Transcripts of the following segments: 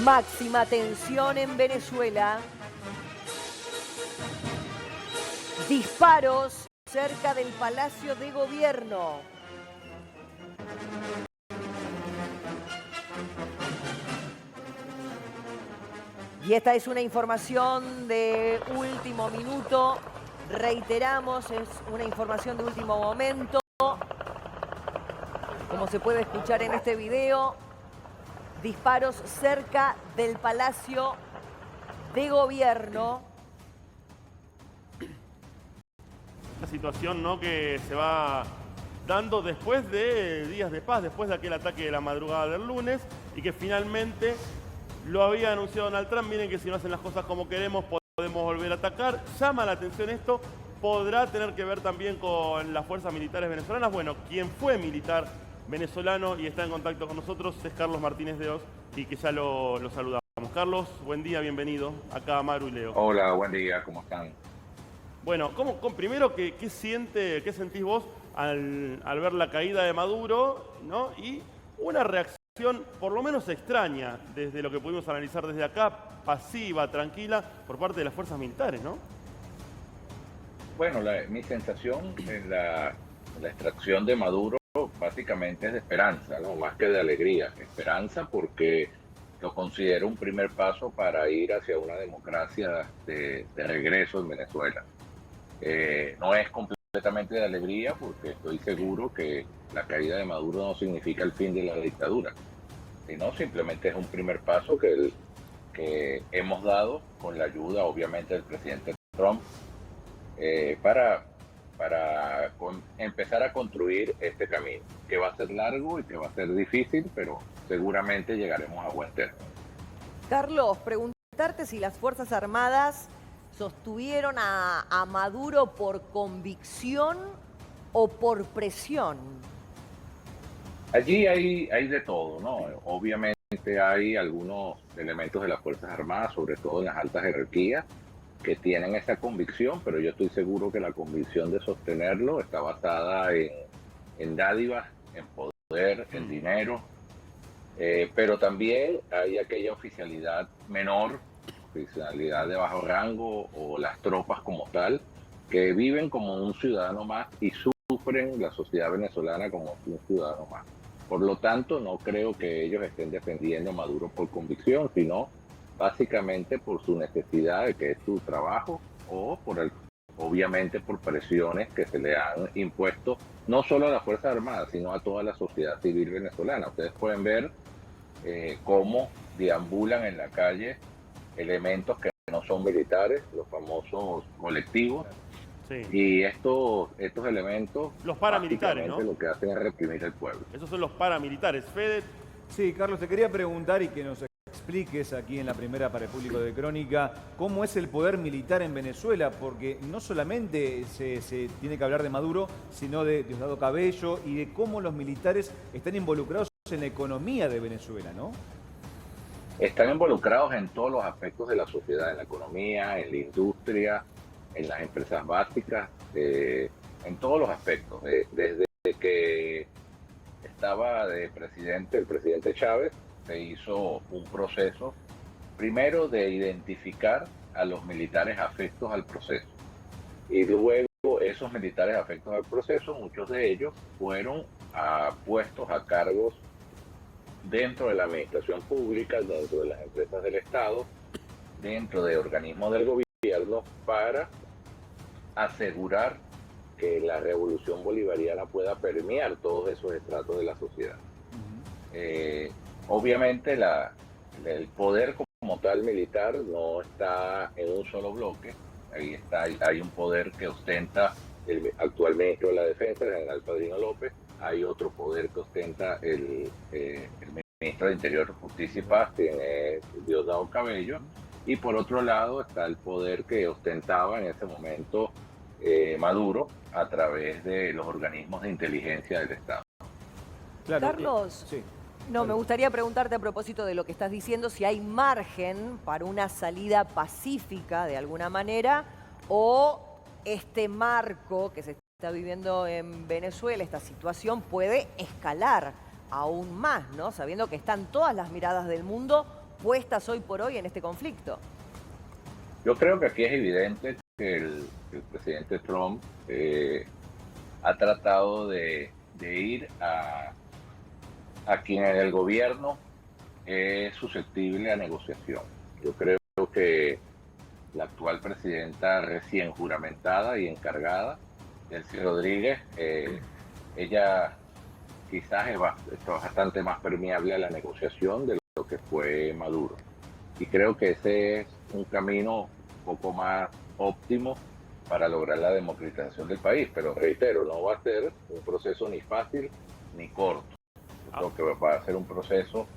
Máxima tensión en Venezuela. Disparos cerca del Palacio de Gobierno. Y esta es una información de último minuto. Reiteramos, es una información de último momento. Como se puede escuchar en este video, disparos cerca del Palacio de Gobierno. Una situación, ¿no?, que se va dando después de días de paz, después de aquel ataque de la madrugada del lunes, y que finalmente lo había anunciado Donald Trump. Miren que si no hacen las cosas como queremos, podemos volver a atacar. Llama la atención esto. Podrá tener que ver también con las fuerzas militares venezolanas. Bueno, quien fue militar venezolano y está en contacto con nosotros es Carlos Martínez de Oz, y que ya lo saludamos. Carlos, buen día, bienvenido. Acá Maru y Leo. Hola, buen día, ¿cómo están? Bueno, primero, ¿qué sentís vos al ver la caída de Maduro, ¿no? Y una reacción por lo menos extraña, desde lo que pudimos analizar desde acá, pasiva, tranquila, por parte de las fuerzas militares, ¿no? Bueno, mi sensación en la extracción de Maduro básicamente es de esperanza, ¿no? Más que de alegría. Esperanza porque lo considero un primer paso para ir hacia una democracia de regreso en Venezuela. No es completamente de alegría porque estoy seguro que la caída de Maduro no significa el fin de la dictadura, sino simplemente es un primer paso que hemos dado con la ayuda, obviamente, del presidente Trump para empezar a construir este camino, que va a ser largo y que va a ser difícil, pero seguramente llegaremos a buen término. Carlos, preguntarte si las Fuerzas Armadas sostuvieron a Maduro por convicción o por presión. Allí hay de todo, ¿no? Obviamente hay algunos elementos de las Fuerzas Armadas, sobre todo en las altas jerarquías, que tienen esa convicción, pero yo estoy seguro que la convicción de sostenerlo está basada en dádivas, en poder, en dinero, pero también hay aquella oficialidad menor, oficialidad de bajo rango o las tropas como tal, que viven como un ciudadano más y sufren la sociedad venezolana como un ciudadano más. Por lo tanto, no creo que ellos estén defendiendo a Maduro por convicción, sino básicamente por su necesidad de que es su trabajo o obviamente por presiones que se le han impuesto no solo a las Fuerzas Armadas, sino a toda la sociedad civil venezolana. Ustedes pueden ver cómo deambulan en la calle elementos que no son militares, los famosos colectivos. Sí. Y estos elementos, los paramilitares, ¿no?, lo que hacen es reprimir al pueblo. Esos son los paramilitares. Fede. Sí, Carlos, te quería preguntar y que nos expliques aquí en la primera para el público de Crónica cómo es el poder militar en Venezuela, porque no solamente se tiene que hablar de Maduro, sino de Diosdado Cabello y de cómo los militares están involucrados en la economía de Venezuela, ¿no? Están involucrados en todos los aspectos de la sociedad, en la economía, en la industria, en las empresas básicas, en todos los aspectos. Desde que estaba de presidente, el presidente Chávez, se hizo un proceso, primero de identificar a los militares afectos al proceso. Y luego esos militares afectos al proceso, muchos de ellos fueron puestos a cargos dentro de la administración pública, dentro de las empresas del Estado, dentro de organismos del gobierno, para asegurar que la revolución bolivariana pueda permear todos esos estratos de la sociedad. Obviamente el poder como tal militar no está en un solo bloque. Hay un poder que ostenta el actual ministro de la Defensa, el general Padrino López. Hay otro poder que ostenta el ministro de Interior, Justicia y Paz, tiene Diosdado Cabello. Y por otro lado está el poder que ostentaba en ese momento Maduro a través de los organismos de inteligencia del Estado. Claro, Carlos, sí. No, me gustaría preguntarte a propósito de lo que estás diciendo, si hay margen para una salida pacífica de alguna manera, o este marco que se está viviendo en Venezuela, esta situación puede escalar aún más, ¿no? Sabiendo que están todas las miradas del mundo puestas hoy por hoy en este conflicto? Yo creo que aquí es evidente que el presidente Trump ha tratado de ir a quien en el gobierno es susceptible a negociación. Yo creo que la actual presidenta recién juramentada y encargada, Delcy Rodríguez, ella quizás es bastante más permeable a la negociación de lo que fue Maduro. Y creo que ese es un camino un poco más óptimo para lograr la democratización del país. Pero reitero, no va a ser un proceso ni fácil ni corto. Yo creo que va a ser un proceso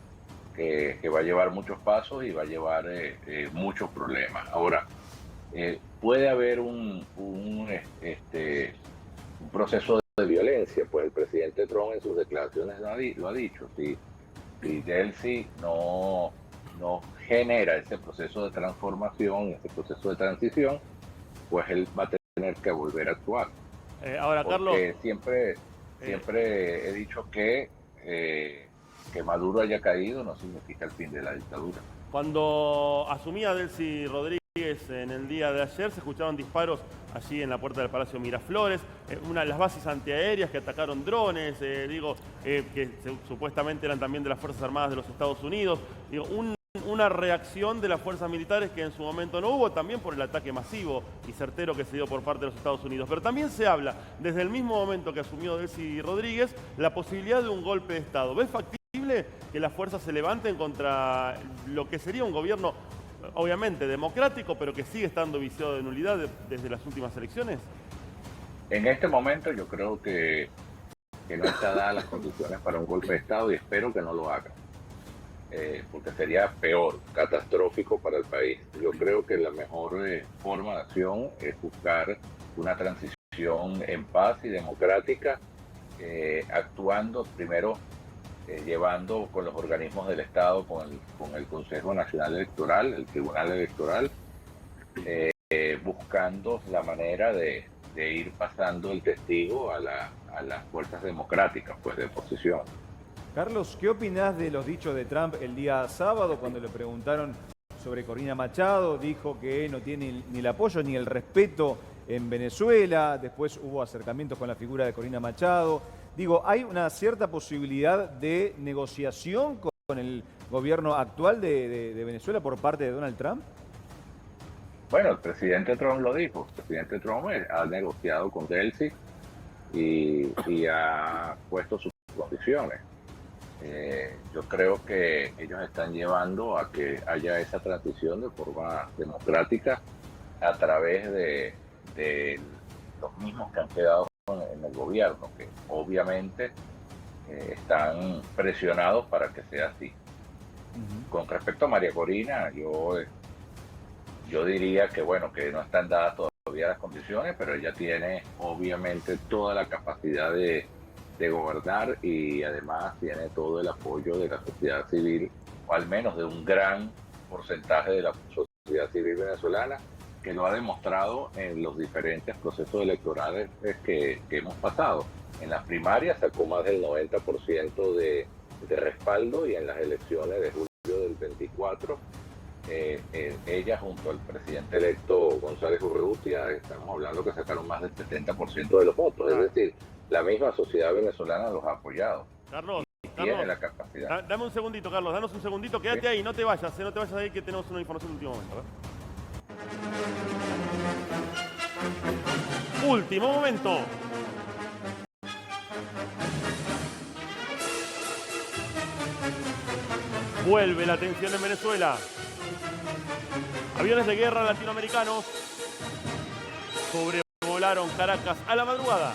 que va a llevar muchos pasos y va a llevar muchos problemas. Ahora, puede haber un proceso de violencia, pues el presidente Trump en sus declaraciones lo ha dicho. Si Delcy no genera ese proceso de transformación, ese proceso de transición, pues él va a tener que volver a actuar. Ahora, Carlos, siempre he dicho que Maduro haya caído no significa el fin de la dictadura. cuando asumía Delcy Rodríguez en el día de ayer, se escuchaban disparos allí en la puerta del Palacio Miraflores, las bases antiaéreas que atacaron drones, que supuestamente eran también de las Fuerzas Armadas de los Estados Unidos. Una reacción de las fuerzas militares que en su momento no hubo, también por el ataque masivo y certero que se dio por parte de los Estados Unidos. Pero también se habla, desde el mismo momento que asumió Delcy Rodríguez, la posibilidad de un golpe de Estado. ¿Ves factible que las fuerzas se levanten contra lo que sería un gobierno, obviamente democrático, pero que sigue estando viciado de nulidad desde las últimas elecciones? En este momento yo creo que no está dadas las condiciones para un golpe de Estado y espero que no lo haga. Porque sería peor, catastrófico para el país. Yo creo que la mejor forma de acción es buscar una transición en paz y democrática, actuando primero, llevando con los organismos del Estado, con el Consejo Nacional Electoral, el Tribunal Electoral, buscando la manera de ir pasando el testigo a las fuerzas democráticas, pues, de oposición. Carlos, ¿qué opinás de los dichos de Trump el día sábado cuando le preguntaron sobre Corina Machado? Dijo que no tiene ni el apoyo ni el respeto en Venezuela. Después hubo acercamientos con la figura de Corina Machado. Digo, ¿hay una cierta posibilidad de negociación con el gobierno actual de Venezuela por parte de Donald Trump? Bueno, el presidente Trump lo dijo. El presidente Trump ha negociado con Delcy y ha puesto sus condiciones. Yo creo que ellos están llevando a que haya esa transición de forma democrática a través de los mismos que han quedado en el gobierno, que obviamente están presionados para que sea así. Con respecto a María Corina, yo diría que bueno, que no están dadas todavía las condiciones, pero ella tiene obviamente toda la capacidad de gobernar y además tiene todo el apoyo de la sociedad civil, o al menos de un gran porcentaje de la sociedad civil venezolana, que lo ha demostrado en los diferentes procesos electorales que hemos pasado. En las primarias sacó más del 90% de respaldo y en las elecciones de julio del 24, ella junto al presidente electo González Urrutia, estamos hablando que sacaron más del 70% de los votos, es decir, la misma sociedad venezolana los ha apoyado. Carlos, tiene la capacidad. Dame un segundito, Carlos, danos un segundito, quédate ahí, no te vayas ahí que tenemos una información de último momento. Último momento. Vuelve la tensión en Venezuela. Aviones de guerra latinoamericanos sobrevolaron Caracas a la madrugada.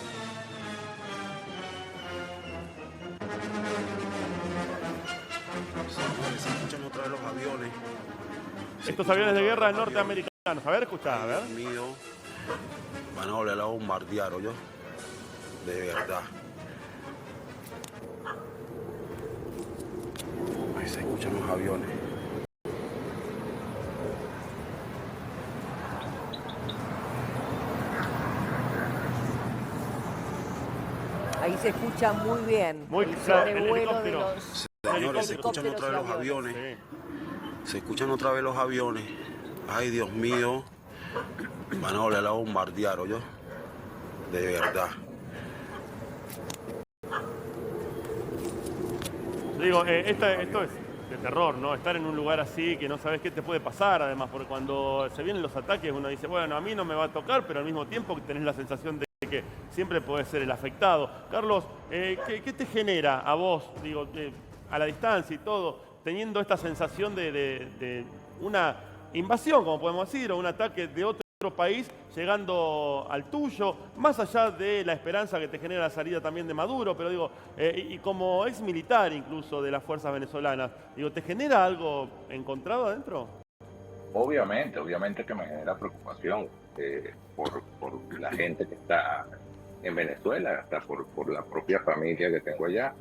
Se escuchan otra vez los aviones. Estos aviones de guerra norteamericanos. A ver, escuchá, a ver. Dios mío, van a volver a bombardear, ¿oyó? De verdad. Ahí se escuchan los aviones. Ahí se escucha muy bien Muy el claro, el sobrevuelo de helicóptero. los Señores, se helicópteros escuchan otra vez y los aviones. Sí. Se escuchan otra vez los aviones. Ay, Dios mío. Van a volver a bombardear, ¿oyó? De verdad. Digo, esto es de terror, ¿no? Estar en un lugar así que no sabes qué te puede pasar, además, porque cuando se vienen los ataques uno dice, bueno, a mí no me va a tocar, pero al mismo tiempo tenés la sensación de que siempre podés ser el afectado. Carlos, ¿qué te genera a vos, digo, a la distancia y todo, teniendo esta sensación de una invasión, como podemos decir, o un ataque de otro país llegando al tuyo, más allá de la esperanza que te genera la salida también de Maduro, pero digo, y como ex militar incluso de las fuerzas venezolanas, digo, ¿te genera algo encontrado adentro? Obviamente que me genera preocupación por la gente que está en Venezuela, hasta por la propia familia que tengo allá,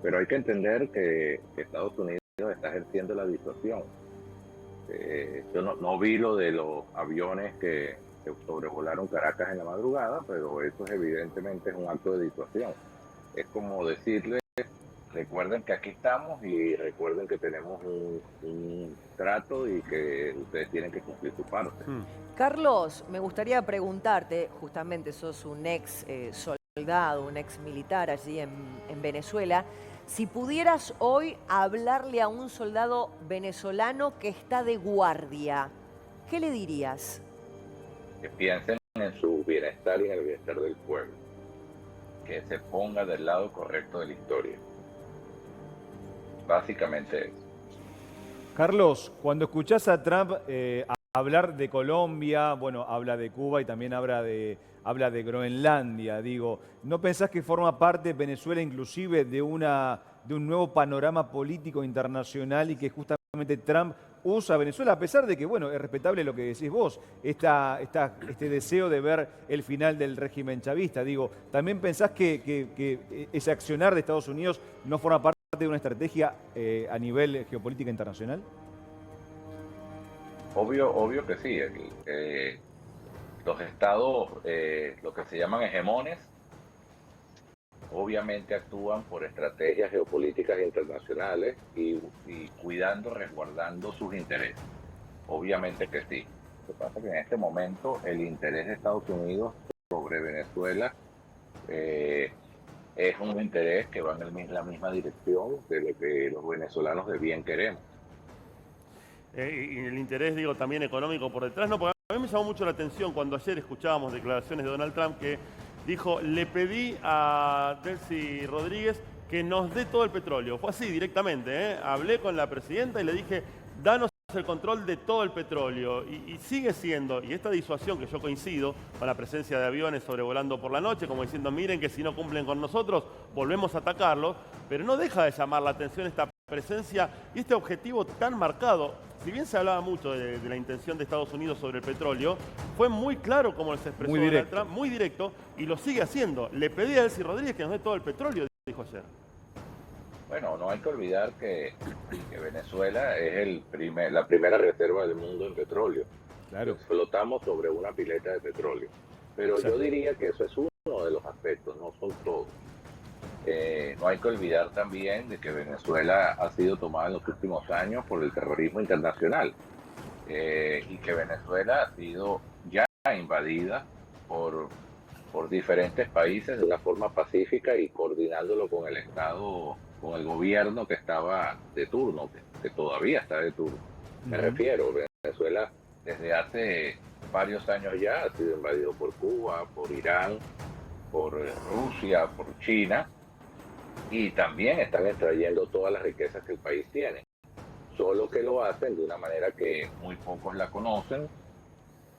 pero hay que entender que Estados Unidos está ejerciendo la disuasión. Yo no vi lo de los aviones que sobrevolaron Caracas en la madrugada, pero eso evidentemente es un acto de disuasión. Es como decirles, recuerden que aquí estamos y recuerden que tenemos un trato y que ustedes tienen que cumplir su parte. Carlos, me gustaría preguntarte, justamente sos un ex soldado, un ex militar allí en Venezuela, si pudieras hoy hablarle a un soldado venezolano que está de guardia, ¿qué le dirías? Que piensen en su bienestar y en el bienestar del pueblo, que se ponga del lado correcto de la historia. Básicamente eso. Carlos, cuando escuchás a Trump hablar de Colombia, bueno, habla de Cuba y también habla de Groenlandia, digo, ¿no pensás que forma parte Venezuela inclusive de un nuevo panorama político internacional y que justamente Trump usa a Venezuela, a pesar de que, bueno, es respetable lo que decís vos, este deseo de ver el final del régimen chavista? Digo, ¿también pensás que ese accionar de Estados Unidos no forma parte de una estrategia a nivel geopolítica internacional? Obvio que sí. Los estados, lo que se llaman hegemones, obviamente actúan por estrategias geopolíticas internacionales y cuidando, resguardando sus intereses. Obviamente que sí. Lo que pasa es que en este momento el interés de Estados Unidos sobre Venezuela es un interés que va en la misma dirección de lo que los venezolanos de bien queremos. Y el interés, digo, también económico por detrás, no, porque a mí me llamó mucho la atención cuando ayer escuchábamos declaraciones de Donald Trump que dijo, le pedí a Delcy Rodríguez que nos dé todo el petróleo. Fue así directamente, ¿eh? Hablé con la presidenta y le dije, danos el control de todo el petróleo. Y sigue siendo, y esta disuasión que yo coincido con la presencia de aviones sobrevolando por la noche, como diciendo, miren que si no cumplen con nosotros, volvemos a atacarlos, pero no deja de llamar la atención esta presencia y este objetivo tan marcado. Si bien se hablaba mucho de la intención de Estados Unidos sobre el petróleo, fue muy claro como se expresó Donald Trump, muy directo, y lo sigue haciendo. Le pedí a Delcy Rodríguez que nos dé todo el petróleo, dijo ayer. Bueno, no hay que olvidar que Venezuela es la primera reserva del mundo en petróleo. Claro. Flotamos sobre una pileta de petróleo. Pero yo diría que eso es uno de los aspectos, no son todos. No hay que olvidar también de que Venezuela ha sido tomada en los últimos años por el terrorismo internacional y que Venezuela ha sido ya invadida por diferentes países de una forma pacífica y coordinándolo con el Estado, con el gobierno que estaba de turno, que todavía está de turno. Me refiero, Venezuela desde hace varios años ya ha sido invadido por Cuba, por Irán, por Rusia, por China, y también están extrayendo todas las riquezas que el país tiene, solo que lo hacen de una manera que muy pocos la conocen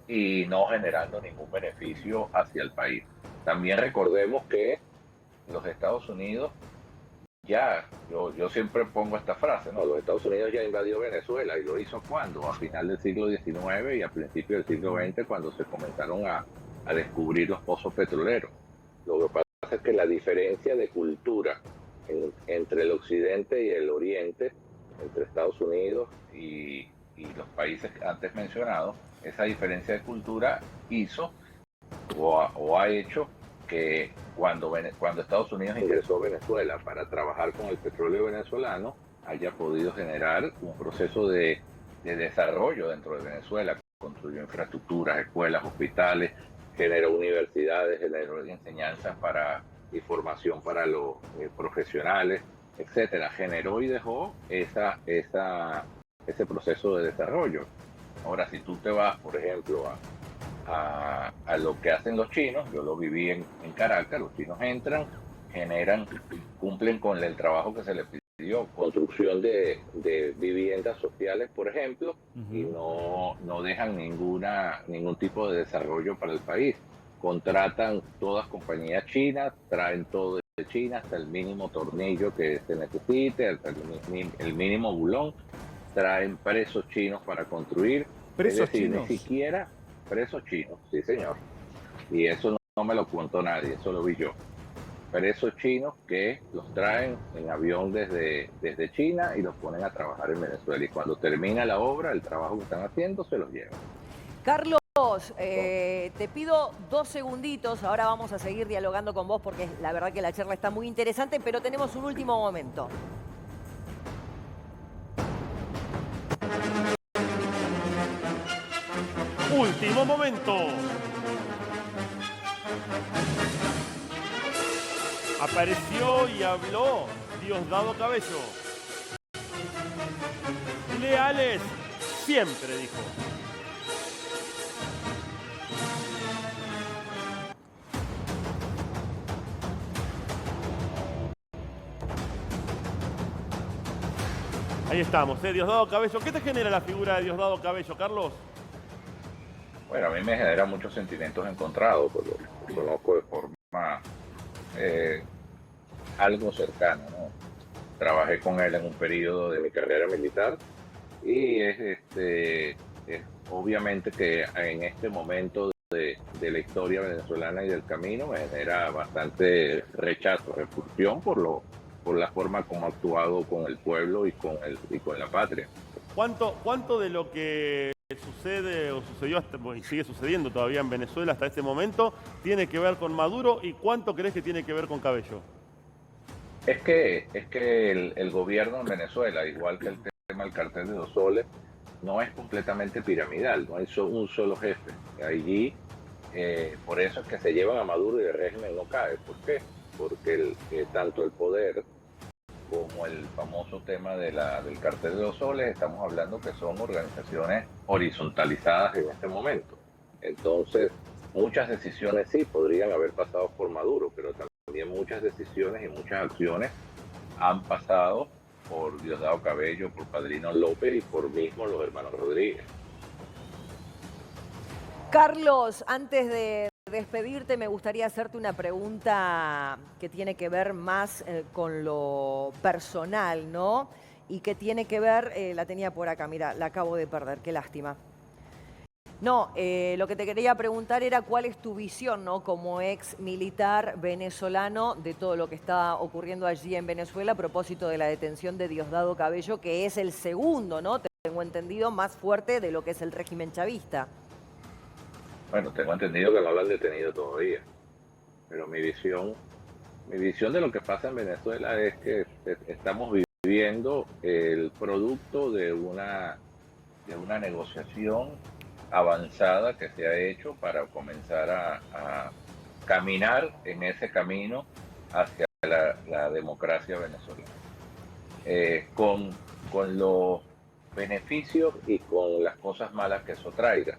y no generando ningún beneficio hacia el país. También recordemos que los Estados Unidos yo siempre pongo esta frase, ¿no? Los Estados Unidos ya invadió Venezuela, y lo hizo ¿cuándo? A final del siglo XIX y a principios del siglo XX, cuando se comenzaron a descubrir los pozos petroleros. Lo que pasa es que la diferencia de cultura entre el occidente y el oriente, entre Estados Unidos y los países antes mencionados, esa diferencia de cultura hizo o ha hecho que cuando Estados Unidos ingresó a Venezuela para trabajar con el petróleo venezolano, haya podido generar un proceso de desarrollo dentro de Venezuela. Construyó infraestructuras, escuelas, hospitales, generó universidades, generó enseñanzas y formación para los profesionales, etcétera. Generó y dejó ese proceso de desarrollo. Ahora, si tú te vas, por ejemplo, a lo que hacen los chinos, yo lo viví en Caracas, los chinos entran, cumplen con el trabajo que se les pidió, construcción de viviendas sociales, por ejemplo, y no dejan ningún tipo de desarrollo para el país. Contratan todas compañías chinas, traen todo de China hasta el mínimo tornillo que se necesite, hasta el mínimo bulón, traen presos chinos para construir. ¿Presos chinos? Ni siquiera presos chinos, sí señor. Y eso no me lo contó nadie, eso lo vi yo. Presos chinos que los traen en avión desde China y los ponen a trabajar en Venezuela. Y cuando termina la obra, el trabajo que están haciendo, se los llevan. Carlos, te pido 2 segunditos, ahora vamos a seguir dialogando con vos porque la verdad que la charla está muy interesante, pero tenemos un último momento. Último momento. Apareció y habló Diosdado Cabello. Leales siempre, dijo. Ahí estamos, Diosdado Cabello. ¿Qué te genera la figura de Diosdado Cabello, Carlos? Bueno, a mí me genera muchos sentimientos encontrados, porque lo conozco de forma algo cercana, ¿no? Trabajé con él en un periodo de mi carrera militar y es obviamente que en este momento de la historia venezolana y del camino me genera bastante rechazo, repulsión por la forma como ha actuado con el pueblo y con la patria. ¿Cuánto de lo que sucede o sucedió y sigue sucediendo todavía en Venezuela hasta este momento tiene que ver con Maduro y cuánto crees que tiene que ver con Cabello? Es que el gobierno en Venezuela, igual que el tema del cartel de los soles, no es completamente piramidal, no hay un solo jefe. Allí, por eso es que se llevan a Maduro y el régimen no cae. ¿Por qué? Porque tanto el poder como el famoso tema del cartel de los soles, estamos hablando que son organizaciones horizontalizadas en este momento. Entonces, muchas decisiones sí podrían haber pasado por Maduro, pero también muchas decisiones y muchas acciones han pasado por Diosdado Cabello, por Padrino López y por mismo los hermanos Rodríguez. Carlos, antes de despedirte, me gustaría hacerte una pregunta que tiene que ver más con lo personal, ¿no? Y que tiene que ver, la tenía por acá, mira, la acabo de perder, qué lástima. No, lo que te quería preguntar era cuál es tu visión, ¿no? Como ex militar venezolano de todo lo que está ocurriendo allí en Venezuela a propósito de la detención de Diosdado Cabello, que es el segundo, ¿no? Tengo entendido, más fuerte de lo que es el régimen chavista. Bueno, tengo entendido que no lo han detenido todavía, pero mi visión de lo que pasa en Venezuela es que estamos viviendo el producto de una negociación avanzada que se ha hecho para comenzar a caminar en ese camino hacia la democracia venezolana. Con los beneficios y con las cosas malas que eso traiga.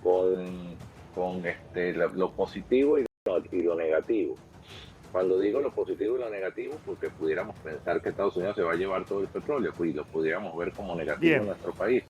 Con lo positivo y lo negativo. Cuando digo lo positivo y lo negativo, porque pudiéramos pensar que Estados Unidos se va a llevar todo el petróleo, pues, y lo pudiéramos ver como negativo en nuestro país.